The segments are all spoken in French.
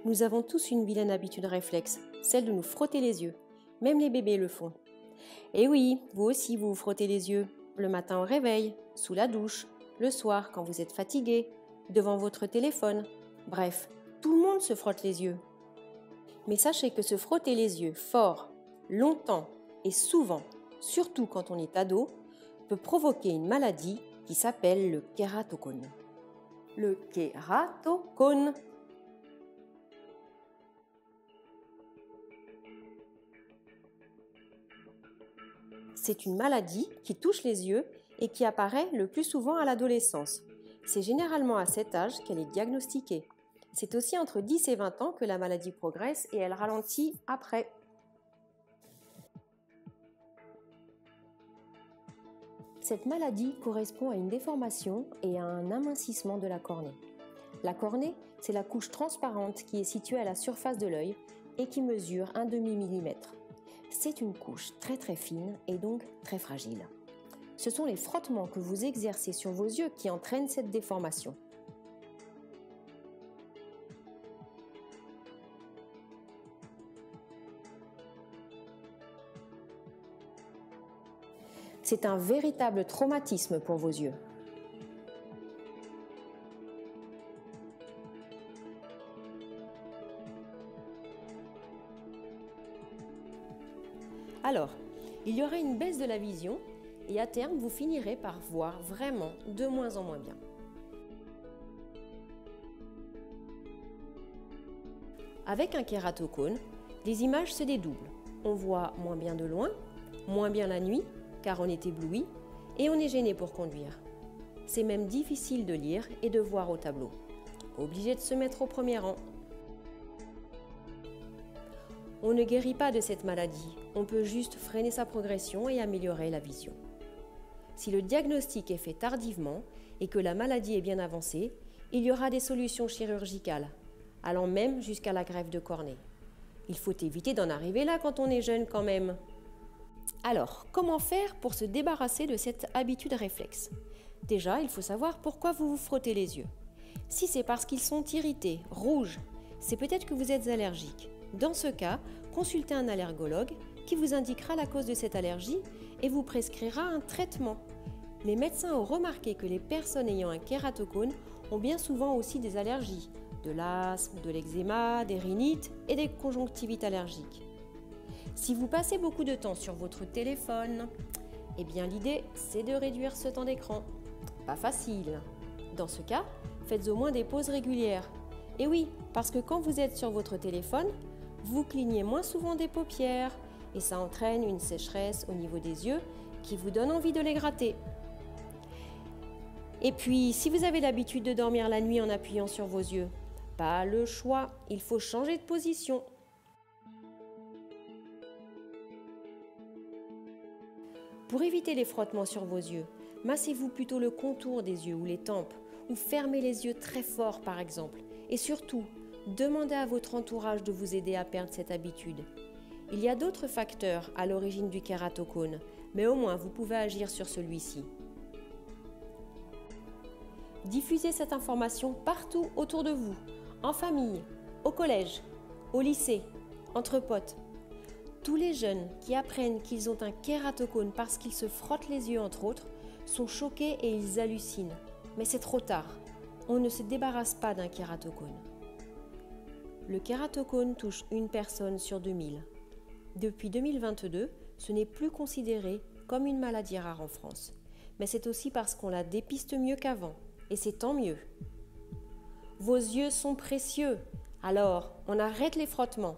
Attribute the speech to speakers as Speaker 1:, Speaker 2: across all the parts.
Speaker 1: Nous avons tous une vilaine habitude réflexe, celle de nous frotter les yeux. Même les bébés le font. Et oui, vous aussi vous vous frottez les yeux, le matin au réveil, sous la douche, le soir quand vous êtes fatigué, devant votre téléphone. Bref, tout le monde se frotte les yeux. Mais sachez que se frotter les yeux fort, longtemps et souvent, surtout quand on est ado, peut provoquer une maladie qui s'appelle le kératocone. Le kératocone. C'est une maladie qui touche les yeux et qui apparaît le plus souvent à l'adolescence. C'est généralement à cet âge qu'elle est diagnostiquée. C'est aussi entre 10 et 20 ans que la maladie progresse et elle ralentit après. Cette maladie correspond à une déformation et à un amincissement de la cornée. La cornée, c'est la couche transparente qui est située à la surface de l'œil et qui mesure 1/2 millimètre. C'est une couche très fine et donc très fragile. Ce sont les frottements que vous exercez sur vos yeux qui entraînent cette déformation. C'est un véritable traumatisme pour vos yeux. Alors, il y aura une baisse de la vision et à terme, vous finirez par voir vraiment de moins en moins bien. Avec un kératocone, les images se dédoublent. On voit moins bien de loin, moins bien la nuit, car on est ébloui, et on est gêné pour conduire. C'est même difficile de lire et de voir au tableau. Obligé de se mettre au premier rang. On ne guérit pas de cette maladie, on peut juste freiner sa progression et améliorer la vision. Si le diagnostic est fait tardivement et que la maladie est bien avancée, il y aura des solutions chirurgicales, allant même jusqu'à la greffe de cornée. Il faut éviter d'en arriver là quand on est jeune quand même. Alors, comment faire pour se débarrasser de cette habitude réflexe? Déjà, il faut savoir pourquoi vous vous frottez les yeux. Si c'est parce qu'ils sont irrités, rouges, c'est peut-être que vous êtes allergique. Dans ce cas, consultez un allergologue qui vous indiquera la cause de cette allergie et vous prescrira un traitement. Les médecins ont remarqué que les personnes ayant un kératocone ont bien souvent aussi des allergies, de l'asthme, de l'eczéma, des rhinites et des conjonctivites allergiques. Si vous passez beaucoup de temps sur votre téléphone, eh bien l'idée c'est de réduire ce temps d'écran. Pas facile. Dans ce cas, faites au moins des pauses régulières. Et oui, parce que quand vous êtes sur votre téléphone, vous clignez moins souvent des paupières et ça entraîne une sécheresse au niveau des yeux qui vous donne envie de les gratter. Et puis, si vous avez l'habitude de dormir la nuit en appuyant sur vos yeux, pas le choix, il faut changer de position. Pour éviter les frottements sur vos yeux, massez-vous plutôt le contour des yeux ou les tempes, ou fermez les yeux très fort par exemple. Et surtout, demandez à votre entourage de vous aider à perdre cette habitude. Il y a d'autres facteurs à l'origine du kératocone, mais au moins vous pouvez agir sur celui-ci. Diffusez cette information partout autour de vous, en famille, au collège, au lycée, entre potes. Tous les jeunes qui apprennent qu'ils ont un kératocone parce qu'ils se frottent les yeux entre autres sont choqués et ils hallucinent. Mais c'est trop tard, on ne se débarrasse pas d'un kératocone. Le kératocone touche une personne sur 2000. Depuis 2022, ce n'est plus considéré comme une maladie rare en France. Mais c'est aussi parce qu'on la dépiste mieux qu'avant. Et c'est tant mieux. Vos yeux sont précieux, alors on arrête les frottements.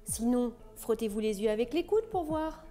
Speaker 1: Sinon, frottez-vous les yeux avec les coudes pour voir.